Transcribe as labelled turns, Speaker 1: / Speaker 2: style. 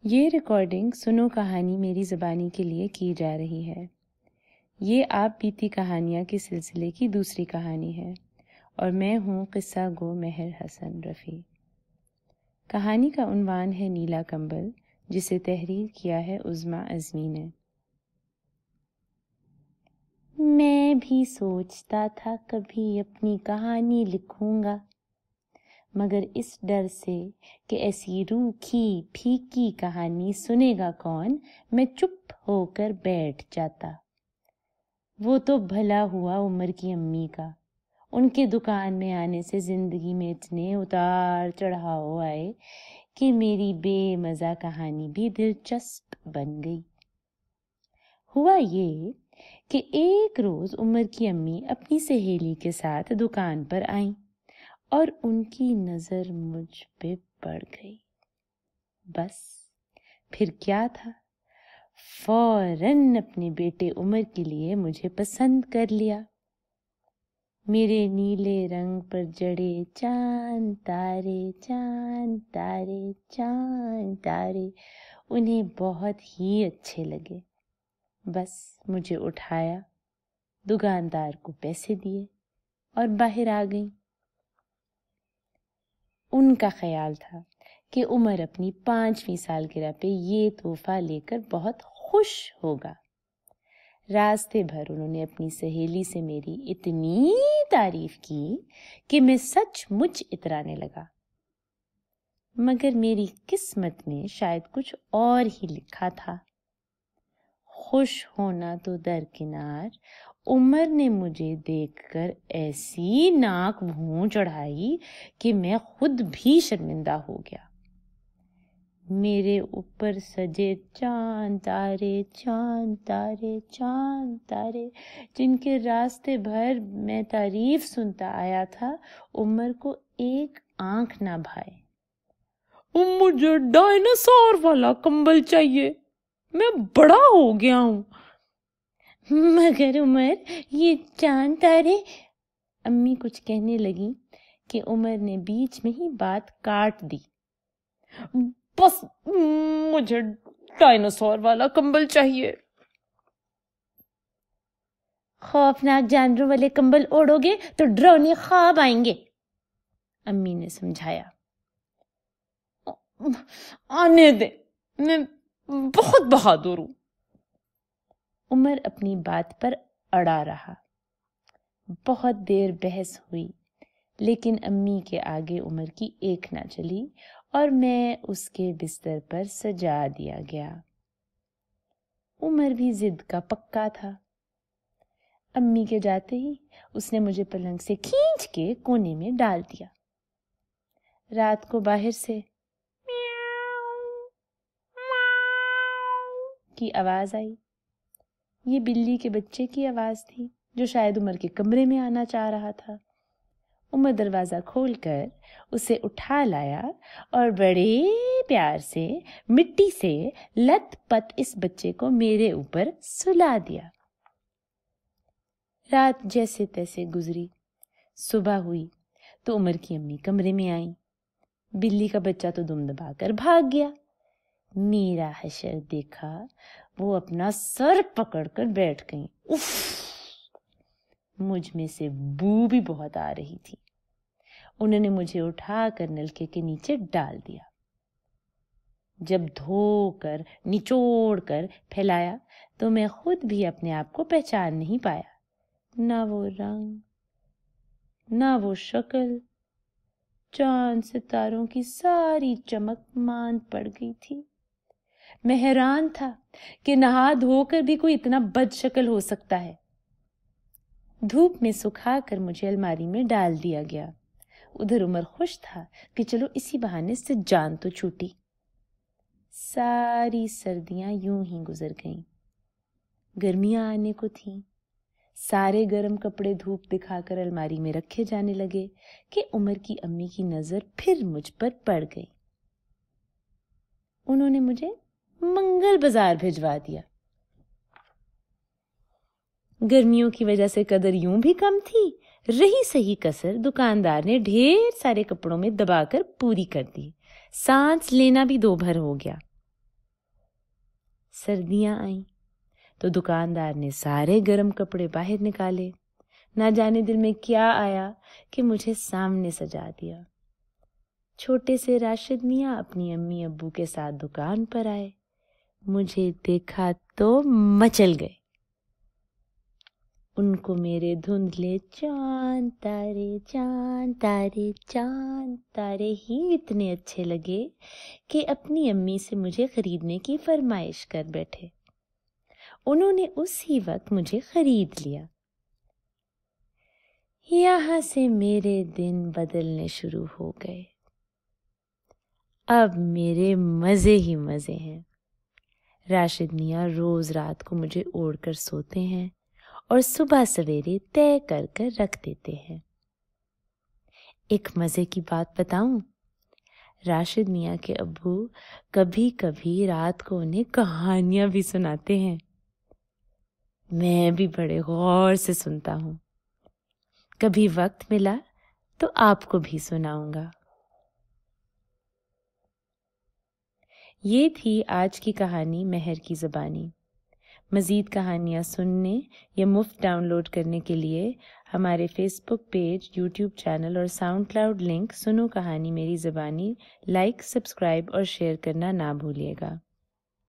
Speaker 1: یہ ریکارڈنگ سنو کہانی میری زبانی کے لیے کی جا رہی ہے۔ یہ آپ بیتی کہانیاں کے سلسلے کی دوسری کہانی ہے اور میں ہوں قصہ گو مہر حسن رفیع۔ کہانی کا عنوان ہے نیلا کمبل، جسے تحریر کیا ہے عظمیٰ اعظمی نے۔ میں بھی سوچتا تھا کبھی اپنی کہانی لکھوں گا، مگر اس ڈر سے کہ ایسی روکھی پھیکی کہانی سنے گا کون، میں چپ ہو کر بیٹھ جاتا۔ وہ تو بھلا ہوا عمر کی امی کا، ان کے دکان میں آنے سے زندگی میں اتنے اتار چڑھاؤ آئے کہ میری بے مزہ کہانی بھی دلچسپ بن گئی۔ ہوا یہ کہ ایک روز عمر کی امی اپنی سہیلی کے ساتھ دکان پر آئیں اور ان کی نظر مجھ پہ پڑ گئی۔ بس پھر کیا تھا، فوراً اپنے بیٹے عمر کے لیے مجھے پسند کر لیا۔ میرے نیلے رنگ پر جڑے چاند تارے چاند تارے چاند تارے انہیں بہت ہی اچھے لگے۔ بس مجھے اٹھایا، دکاندار کو پیسے دیے اور باہر آ گئی۔ ان کا خیال تھا کہ عمر اپنی 5ویں سالگرہ پہ یہ تحفہ لے کر بہت خوش ہوگا۔ راستے بھر انہوں نے اپنی سہیلی سے میری اتنی تعریف کی کہ میں سچ مچ اترانے لگا، مگر میری قسمت میں شاید کچھ اور ہی لکھا تھا۔ خوش ہونا تو درکنار، عمر نے مجھے دیکھ کر ایسی ناک بھون چڑھائی کہ میں خود بھی شرمندہ ہو گیا۔ میرے اوپر سجے چاند تارے چاند تارے چاند تارے، جن کے راستے بھر میں تعریف سنتا آیا تھا، عمر کو ایک آنکھ نہ بھائے۔
Speaker 2: مجھے ڈائناسور والا کمبل چاہیے، میں بڑا ہو گیا ہوں۔
Speaker 1: مگر عمر یہ چاند تارے، امی کچھ کہنے لگی کہ عمر نے بیچ میں ہی بات کاٹ دی۔
Speaker 2: بس مجھے ڈائناسور والا کمبل چاہیے۔
Speaker 1: خوفناک جانوروں والے کمبل اوڑھو گے تو ڈراؤنے خواب آئیں گے، امی نے سمجھایا۔
Speaker 2: آنے دے، میں بہت بہادر ہوں۔
Speaker 1: عمر اپنی بات پر اڑا رہا۔ بہت دیر بحث ہوئی، لیکن امی کے آگے عمر کی ایک نہ چلی اور میں اس کے بستر پر سجا دیا گیا۔ عمر بھی ضد کا پکا تھا۔ امی کے جاتے ہی اس نے مجھے پلنگ سے کھینچ کے کونے میں ڈال دیا۔ رات کو باہر سے کی آواز آئی۔ یہ بلی کے بچے کی آواز تھی جو شاید عمر کے کمرے میں آنا چاہ رہا تھا۔ عمر دروازہ کھول کر اسے اٹھا لایا اور بڑے پیار سے مٹی سے لت پت اس بچے کو میرے اوپر سلا دیا۔ رات جیسے تیسے گزری۔ صبح ہوئی تو عمر کی امی کمرے میں آئیں۔ بلی کا بچہ تو دم دبا کر بھاگ گیا۔ میرا حشر دیکھا، وہ اپنا سر پکڑ کر بیٹھ گئیں۔ اف! مجھ میں سے بو بھی بہت آ رہی تھی۔ انہوں نے مجھے اٹھا کر نلکے کے نیچے ڈال دیا۔ جب دھو کر نچوڑ کر پھیلایا تو میں خود بھی اپنے آپ کو پہچان نہیں پایا۔ نہ وہ رنگ، نہ وہ شکل، چاند ستاروں کی ساری چمک ماند پڑ گئی تھی۔ میں حیران تھا کہ نہا دھو کر بھی کوئی اتنا بد شکل ہو سکتا ہے۔ دھوپ میں سکھا کر مجھے الماری میں ڈال دیا گیا۔ ادھر عمر خوش تھا کہ چلو اسی بہانے سے جان تو چھوٹی۔ ساری سردیاں یوں ہی گزر گئیں۔ گرمیاں آنے کو تھیں۔ سارے گرم کپڑے دھوپ دکھا کر الماری میں رکھے جانے لگے کہ عمر کی امی کی نظر پھر مجھ پر پڑ گئی۔ انہوں نے مجھے منگل بازار بھجوا دیا۔ گرمیوں کی وجہ سے قدر یوں بھی کم تھی، رہی صحیح کسر دکاندار نے ڈھیر سارے کپڑوں میں دبا کر پوری کر دی۔ سانس لینا بھی دو بھر ہو گیا۔ سردیاں آئیں تو دکاندار نے سارے گرم کپڑے باہر نکالے. نہ جانے دل میں کیا آیا کہ مجھے سامنے سجا دیا. چھوٹے سے راشد میاں اپنی امی ابو کے ساتھ دکان پر آئے. مجھے دیکھا تو مچل گئے. ان کو میرے دھندلے چاند تارے چاند تارے چاند تارے ہی اتنے اچھے لگے کہ اپنی امی سے مجھے خریدنے کی فرمائش کر بیٹھے. انہوں نے اسی وقت مجھے خرید لیا. یہاں سے میرے دن بدلنے شروع ہو گئے. اب میرے مزے ہی مزے ہیں. راشد میاں روز رات کو مجھے اوڑھ کر سوتے ہیں اور صبح سویرے طے کر کر رکھ دیتے ہیں. ایک مزے کی بات بتاؤں؟ راشد میاں کے ابو کبھی کبھی رات کو انہیں کہانیاں بھی سناتے ہیں. میں بھی بڑے غور سے سنتا ہوں. کبھی وقت ملا تو آپ کو بھی سناؤں گا. یہ تھی آج کی کہانی مہر کی زبانی. مزید کہانیاں سننے یا مفت ڈاؤن لوڈ کرنے کے لیے ہمارے فیس بک پیج، یوٹیوب چینل اور ساؤنڈ کلاؤڈ لنک سنو کہانی میری زبانی لائک، سبسکرائب اور شیئر کرنا نہ بھولیے گا.